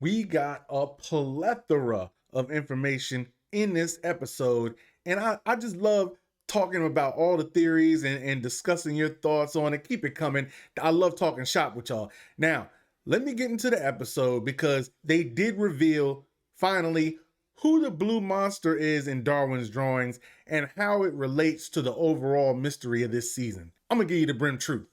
We got a plethora of information in this episode, and I just love talking about all the theories and discussing your thoughts on it. Keep it coming. I love talking shop with y'all. Now, let me get into the episode because they did reveal finally who the blue monster is in Darwin's drawings and how it relates to the overall mystery of this season. I'm gonna give you the brim truth.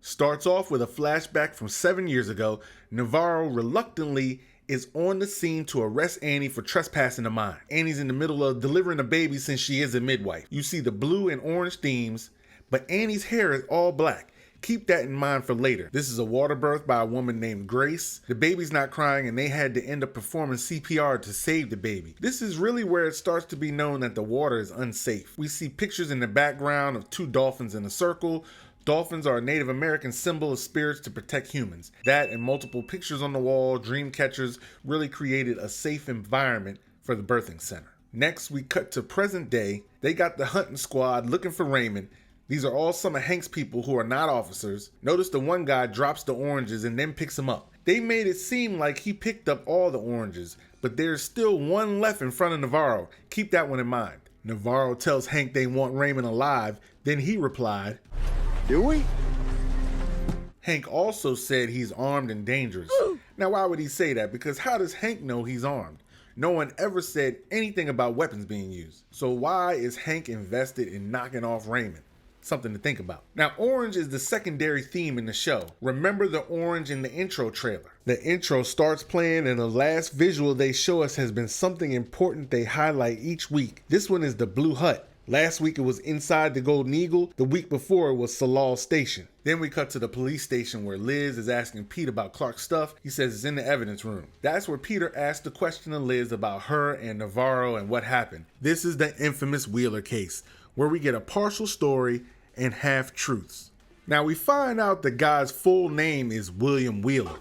Starts off with a flashback from 7 years ago. Navaro reluctantly is on the scene to arrest Annie for trespassing the mine. Annie's in the middle of delivering a baby since she is a midwife. You see the blue and orange themes, but Annie's hair is all black. Keep that in mind for later. This is a water birth by a woman named Grace. The baby's not crying and they had to end up performing CPR to save the baby. This is really where it starts to be known that the water is unsafe. We see pictures in the background of two dolphins in a circle. Dolphins are a Native American symbol of spirits to protect humans. That and multiple pictures on the wall, dream catchers, really created a safe environment for the birthing center. Next, we cut to present day. They got the hunting squad looking for Raymond. These are all some of Hank's people who are not officers. Notice the one guy drops the oranges and then picks them up. They made it seem like he picked up all the oranges, but there's still one left in front of Navaro. Keep that one in mind. Navaro tells Hank they want Raymond alive. Then he replied, "Do we?" Hank also said he's armed and dangerous. Now, why would he say that? Because how does Hank know he's armed? No one ever said anything about weapons being used. So why is Hank invested in knocking off Raymond? Something to think about. Now, orange is the secondary theme in the show. Remember the orange in the intro trailer. The intro starts playing and the last visual they show us has been something important they highlight each week. This one is the Blue Hut. Last week it was inside the Golden Eagle. The week before it was Salal Station. Then we cut to the police station where Liz is asking Pete about Clark's stuff. He says it's in the evidence room. That's where Peter asked the question to Liz about her and Navaro and what happened. This is the infamous Wheeler case, where we get a partial story and half-truths. Now we find out the guy's full name is William Wheeler,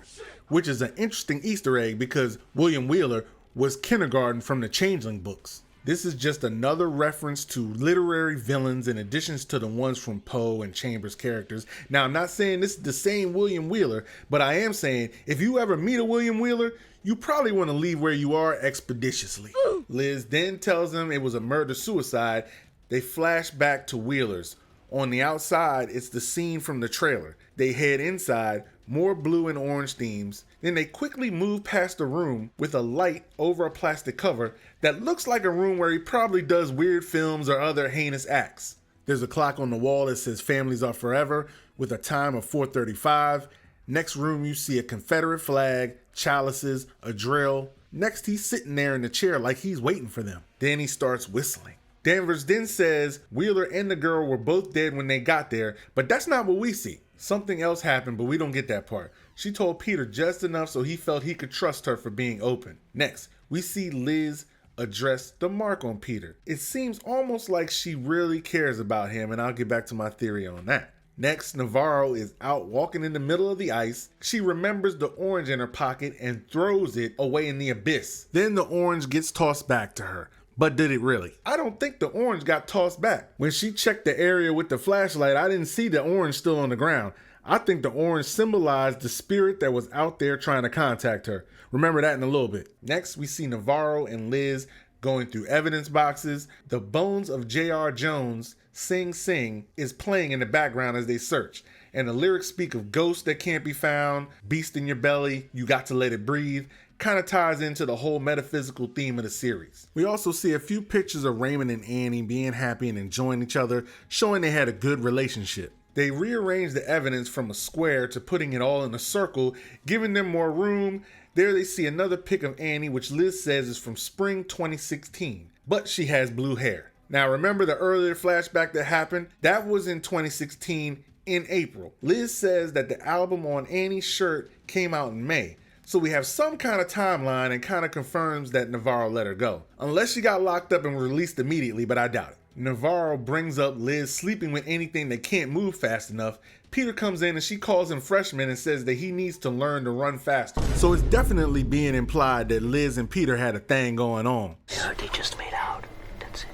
which is an interesting Easter egg because William Wheeler was Kindergarten from the Changeling books. This is just another reference to literary villains in addition to the ones from Poe and Chambers characters. Now, I'm not saying this is the same William Wheeler, but I am saying if you ever meet a William Wheeler, you probably want to leave where you are expeditiously. Liz then tells him it was a murder-suicide. They flash back to Wheeler's. On the outside, it's the scene from the trailer. They head inside, more blue and orange themes. Then they quickly move past the room with a light over a plastic cover that looks like a room where he probably does weird films or other heinous acts. There's a clock on the wall that says families are forever with a time of 4:35. Next room, you see a Confederate flag, chalices, a drill. Next, he's sitting there in the chair like he's waiting for them. Then he starts whistling. Danvers then says Wheeler and the girl were both dead when they got there, but that's not what we see. Something else happened, but we don't get that part. She told Peter just enough so he felt he could trust her for being open. Next, we see Liz address the mark on Peter. It seems almost like she really cares about him, and I'll get back to my theory on that. Next, Navaro is out walking in the middle of the ice. She remembers the orange in her pocket and throws it away in the abyss. Then the orange gets tossed back to her. But did it really? I don't think the orange got tossed back. When she checked the area with the flashlight, I didn't see the orange still on the ground. I think the orange symbolized the spirit that was out there trying to contact her. Remember that in a little bit. Next, we see Navaro and Liz going through evidence boxes. The Bones of J.R. Jones, Sing Sing, is playing in the background as they search. And the lyrics speak of ghosts that can't be found, beast in your belly, you got to let it breathe. Kind of ties into the whole metaphysical theme of the series. We also see a few pictures of Raymond and Annie being happy and enjoying each other, showing they had a good relationship. They rearranged the evidence from a square to putting it all in a circle, giving them more room. There they see another pic of Annie, which Liz says is from spring 2016, but she has blue hair. Now remember the earlier flashback that happened? That was in 2016 in April. Liz says that the album on Annie's shirt came out in May. So we have some kind of timeline and kind of confirms that Navaro let her go. Unless she got locked up and released immediately, but I doubt it. Navaro brings up Liz sleeping with anything that can't move fast enough. Peter comes in and she calls him freshman and says that he needs to learn to run faster. So it's definitely being implied that Liz and Peter had a thing going on. Yeah, they just made out. That's it.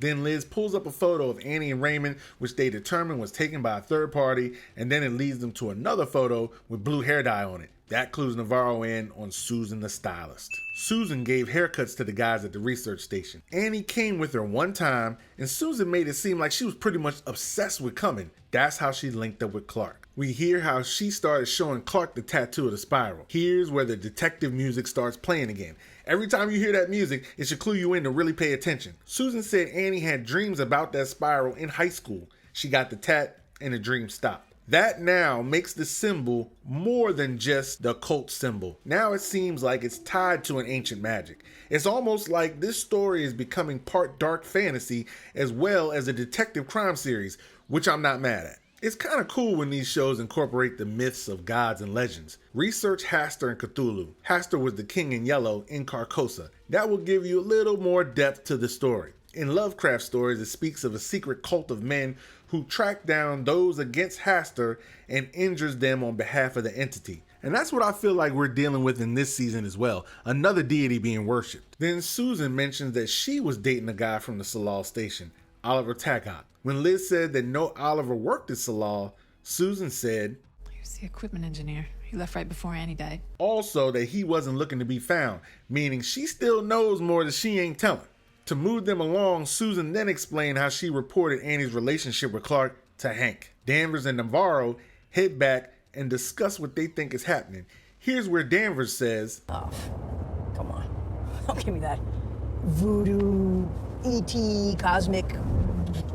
Then Liz pulls up a photo of Annie and Raymond, which they determine was taken by a third party, and then it leads them to another photo with blue hair dye on it. That clues Navaro in on Susan the stylist. Susan gave haircuts to the guys at the research station. Annie came with her one time, and Susan made it seem like she was pretty much obsessed with coming. That's how she linked up with Clark. We hear how she started showing Clark the tattoo of the spiral. Here's where the detective music starts playing again. Every time you hear that music, it should clue you in to really pay attention. Susan said Annie had dreams about that spiral in high school. She got the tat, and the dream stopped. That now makes the symbol more than just the occult symbol. Now it seems like it's tied to an ancient magic. It's almost like this story is becoming part dark fantasy as well as a detective crime series, which I'm not mad at. It's kind of cool when these shows incorporate the myths of gods and legends. Research Hastur and Cthulhu. Hastur was the king in yellow in Carcosa. That will give you a little more depth to the story. In Lovecraft stories, it speaks of a secret cult of men who track down those against Hastur and injures them on behalf of the entity. And that's what I feel like we're dealing with in this season as well, another deity being worshipped. Then Susan mentions that she was dating a guy from the Salal station, Oliver Taggart. When Liz said that no Oliver worked at Salal, Susan said, "He was the equipment engineer. He left right before Annie died." Also that he wasn't looking to be found, meaning she still knows more that she ain't telling. To move them along, Susan then explained how she reported Annie's relationship with Clark to Hank. Danvers and Navaro head back and discuss what they think is happening. Here's where Danvers says, "Oh, come on. Don't give me that voodoo, E.T., cosmic,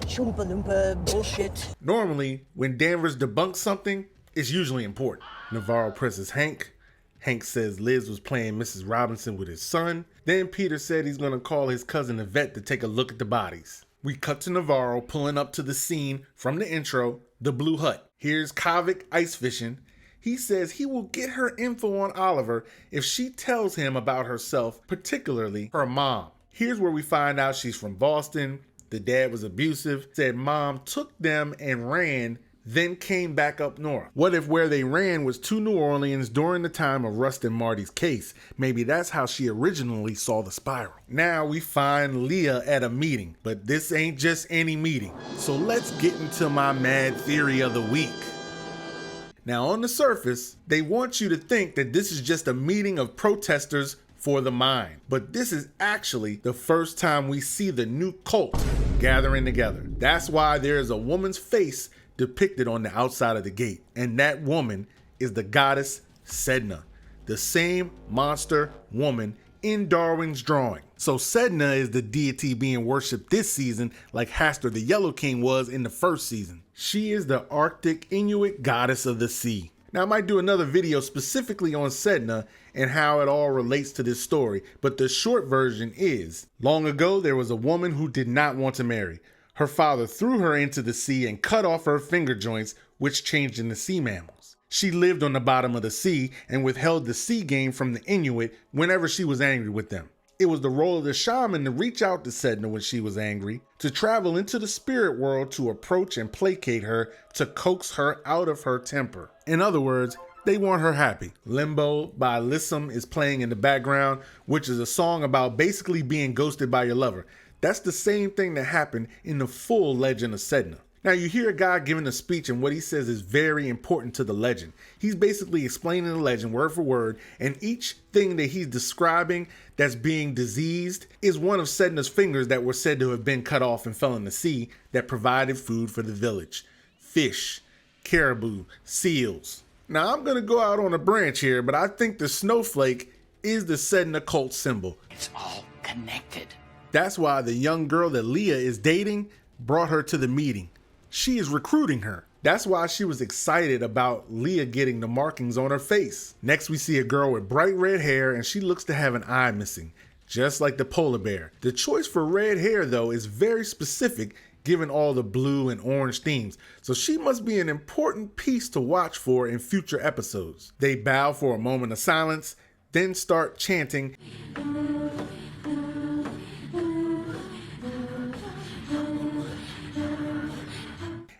choompa loompa bullshit." Normally, when Danvers debunks something, it's usually important. Navaro presses Hank. Hank says Liz was playing Mrs. Robinson with his son. Then Peter said he's going to call his cousin Yvette to take a look at the bodies. We cut to Navaro pulling up to the scene from the intro, the Blue Hut. Here's Kavik ice fishing. He says he will get her info on Oliver if she tells him about herself, particularly her mom. Here's where we find out she's from Boston. The dad was abusive, said mom took them and ran, then came back up north. What if where they ran was to New Orleans during the time of Rust and Marty's case? Maybe that's how she originally saw the spiral. Now we find Leah at a meeting, but this ain't just any meeting. So let's get into my mad theory of the week. Now on the surface, they want you to think that this is just a meeting of protesters for the mind. But this is actually the first time we see the new cult gathering together. That's why there is a woman's face depicted on the outside of the gate. And that woman is the goddess Sedna, the same monster woman in Darwin's drawing. So Sedna is the deity being worshipped this season like Hastur the Yellow King was in the first season. She is the Arctic Inuit goddess of the sea. Now I might do another video specifically on Sedna and how it all relates to this story, but the short version is, long ago there was a woman who did not want to marry. Her father threw her into the sea and cut off her finger joints, which changed into sea mammals. She lived on the bottom of the sea and withheld the sea game from the Inuit whenever she was angry with them. It was the role of the shaman to reach out to Sedna when she was angry, to travel into the spirit world to approach and placate her, to coax her out of her temper. In other words, they want her happy. Limbo by Lissum is playing in the background, which is a song about basically being ghosted by your lover. That's the same thing that happened in the full legend of Sedna. Now you hear a guy giving a speech and what he says is very important to the legend. He's basically explaining the legend word for word, and each thing that he's describing that's being diseased is one of Sedna's fingers that were said to have been cut off and fell in the sea that provided food for the village. Fish, caribou, seals. Now I'm gonna go out on a branch here, but I think the snowflake is the Sedna cult symbol. It's all connected. That's why the young girl that Leah is dating brought her to the meeting. She is recruiting her. That's why she was excited about Leah getting the markings on her face. Next, we see a girl with bright red hair and she looks to have an eye missing, just like the polar bear. The choice for red hair, though, is very specific given all the blue and orange themes. So she must be an important piece to watch for in future episodes. They bow for a moment of silence, then start chanting.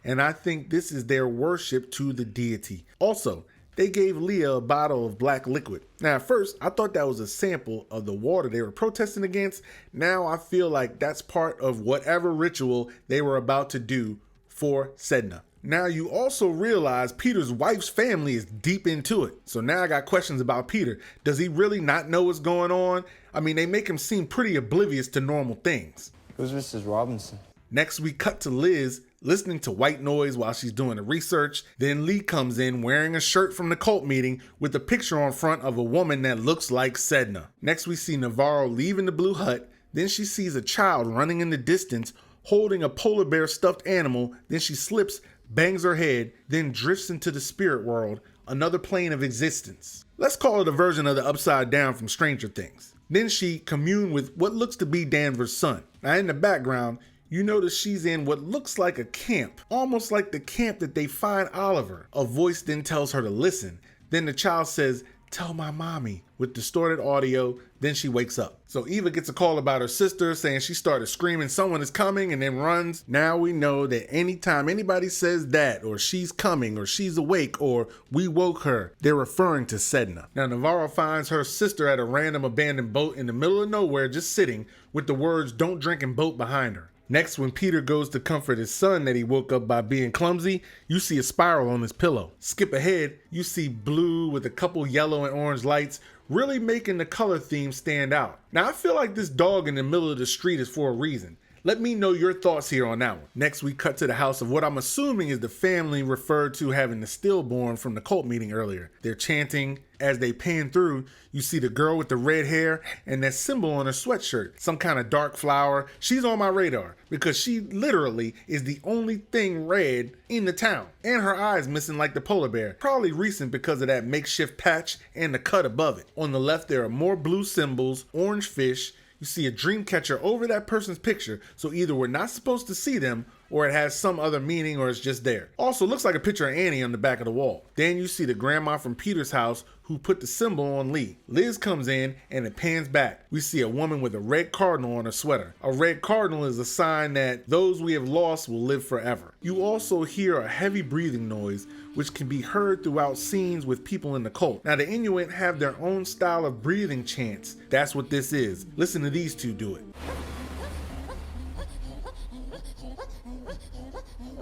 And I think this is their worship to the deity. Also, They gave Leah a bottle of black liquid. Now, at first, I thought that was a sample of the water they were protesting against. Now I feel like that's part of whatever ritual they were about to do for Sedna. Now you also realize Peter's wife's family is deep into it. So now I got questions about Peter. Does he really not know what's going on? I mean, they make him seem pretty oblivious to normal things. Who's Mrs. Robinson? Next, we cut to Liz listening to white noise while she's doing the research. Then Lee comes in wearing a shirt from the cult meeting with a picture on front of a woman that looks like Sedna. Next, we see Navaro leaving the blue hut. Then she sees a child running in the distance holding a polar bear stuffed animal. Then she slips, bangs her head, then drifts into the spirit world, another plane of existence. Let's call it a version of the Upside Down from Stranger Things. Then she communed with what looks to be Danver's son. Now in the background, you notice she's in what looks like a camp, almost like the camp that they find Oliver. A voice then tells her to listen. Then the child says, "Tell my mommy," with distorted audio. Then she wakes up. So Eva gets a call about her sister saying she started screaming someone is coming and then runs. Now we know that anytime anybody says that or she's coming or she's awake or we woke her, they're referring to Sedna. Now Navaro finds her sister at a random abandoned boat in the middle of nowhere just sitting with the words "Don't drink and boat" behind her. Next, when Peter goes to comfort his son that he woke up by being clumsy, you see a spiral on his pillow. Skip ahead, you see blue with a couple yellow and orange lights, really making the color theme stand out. Now, I feel like this dog in the middle of the street is for a reason. Let me know your thoughts here on that one. Next, we cut to the house of what I'm assuming is the family referred to having the stillborn from the cult meeting earlier. They're chanting. As they pan through, you see the girl with the red hair and that symbol on her sweatshirt, some kind of dark flower. She's on my radar because she literally is the only thing red in the town. And her eyes missing like the polar bear. Probably recent because of that makeshift patch and the cut above it. On the left, there are more blue symbols, orange fish. You see a dream catcher over that person's picture, so either we're not supposed to see them or it has some other meaning or it's just there. Also looks like a picture of Annie on the back of the wall. Then you see the grandma from Peter's house who put the symbol on Lee. Liz comes in and it pans back. We see a woman with a red cardinal on her sweater. A red cardinal is a sign that those we have lost will live forever. You also hear a heavy breathing noise which can be heard throughout scenes with people in the cult. Now the Inuit have their own style of breathing chants. That's what this is. Listen to these two do it.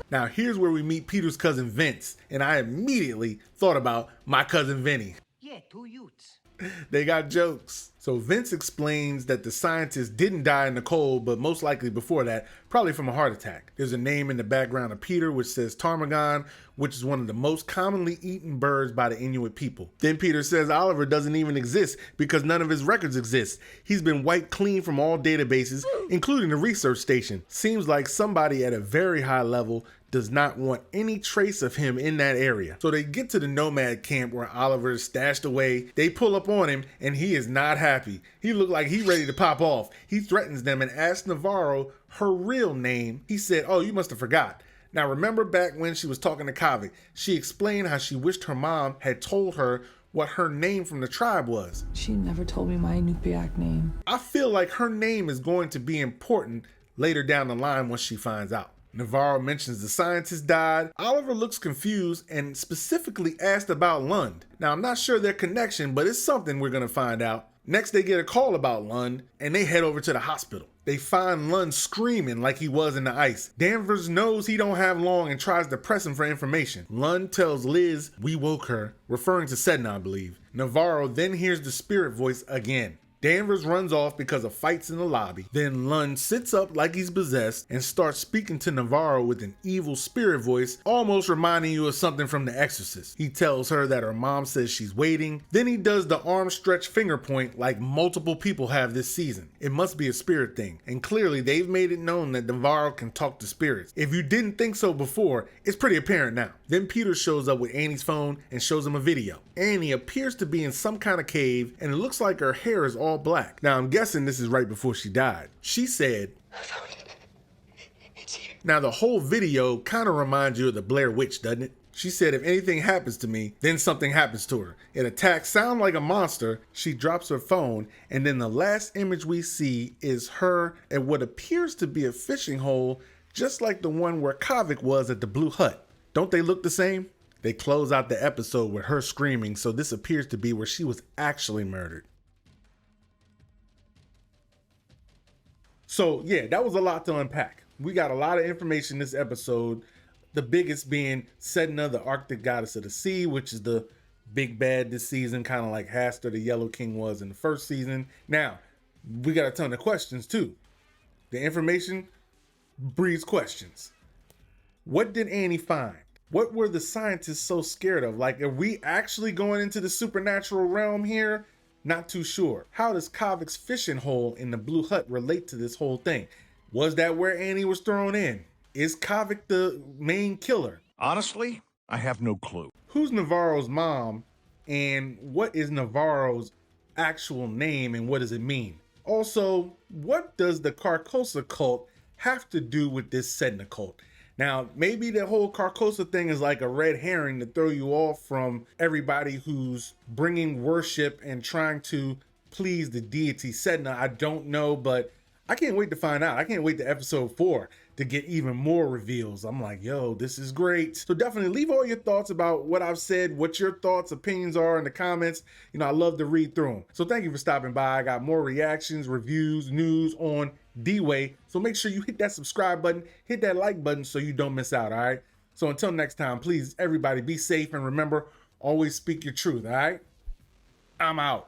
Now here's where we meet Peter's cousin Vince, and I immediately thought about my cousin Vinny. Yeah, 2 youths. They got jokes. So Vince explains that the scientist didn't die in the cold, but most likely before that, probably from a heart attack. There's a name in the background of Peter which says ptarmigan, which is one of the most commonly eaten birds by the Inuit people. Then Peter says Oliver doesn't even exist because none of his records exist. He's been wiped clean from all databases, including the research station. Seems like somebody at a very high level does not want any trace of him in that area. So they get to the nomad camp where Oliver is stashed away. They pull up on him and he is not happy. He looked like he's ready to pop off. He threatens them and asks Navaro her real name. He said, "Oh, you must have forgot." Now remember back when she was talking to Kavik, she explained how she wished her mom had told her what her name from the tribe was. She never told me my Inupiaq name. I feel like her name is going to be important later down the line once she finds out. Navaro mentions the scientist died. Oliver looks confused and specifically asked about Lund. Now, I'm not sure their connection, but it's something we're going to find out. Next, they get a call about Lund, and they head over to the hospital. They find Lund screaming like he was in the ice. Danvers knows he don't have long and tries to press him for information. Lund tells Liz, "We woke her," referring to Sedna, I believe. Navaro then hears the spirit voice again. Danvers runs off because of fights in the lobby. Then Lund sits up like he's possessed and starts speaking to Navaro with an evil spirit voice, almost reminding you of something from The Exorcist. He tells her that her mom says she's waiting. Then he does the arm stretch finger point like multiple people have this season. It must be a spirit thing, and clearly they've made it known that Navaro can talk to spirits. If you didn't think so before, it's pretty apparent now. Then Peter shows up with Annie's phone and shows him a video. Annie appears to be in some kind of cave, and it looks like her hair is all black. Now I'm guessing this is right before she died. She said, "I found it. It's here." Now the whole video kind of reminds you of the Blair Witch, doesn't it? She said if anything happens to me, then something happens to her. It attacks sound like a monster. She drops her phone, and then the last image we see is her at what appears to be a fishing hole, just like the one where Kavik was at the Blue Hut. Don't they look the same? They close out the episode with her screaming, so this appears to be where she was actually murdered. So yeah, that was a lot to unpack. We got a lot of information this episode. The biggest being Sedna, the Arctic goddess of the sea, which is the big bad this season, kind of like Hastur, the Yellow King, was in the first season. Now, we got a ton of questions too. The information breeds questions. What did Annie find? What were the scientists so scared of? Like, are we actually going into the supernatural realm here? Not too sure. How does Kavik's fishing hole in the blue hut relate to this whole thing? Was that where Annie was thrown in? Is Kavik the main killer? Honestly, I have no clue. Who's Navaro's mom, and what is Navaro's actual name, and what does it mean? Also, what does the Carcosa cult have to do with this Sedna cult? Now, maybe the whole Carcosa thing is like a red herring to throw you off from everybody who's bringing worship and trying to please the deity Sedna. I don't know, but I can't wait to find out. I can't wait to episode 4 to get even more reveals. I'm like, yo, this is great. So definitely leave all your thoughts about what I've said, what your thoughts, opinions are in the comments. You know, I love to read through them. So thank you for stopping by. I got more reactions, reviews, news on D-Way. So make sure you hit that subscribe button, hit that like button so you don't miss out, all right? So until next time, please, everybody be safe and remember, always speak your truth, all right? I'm out.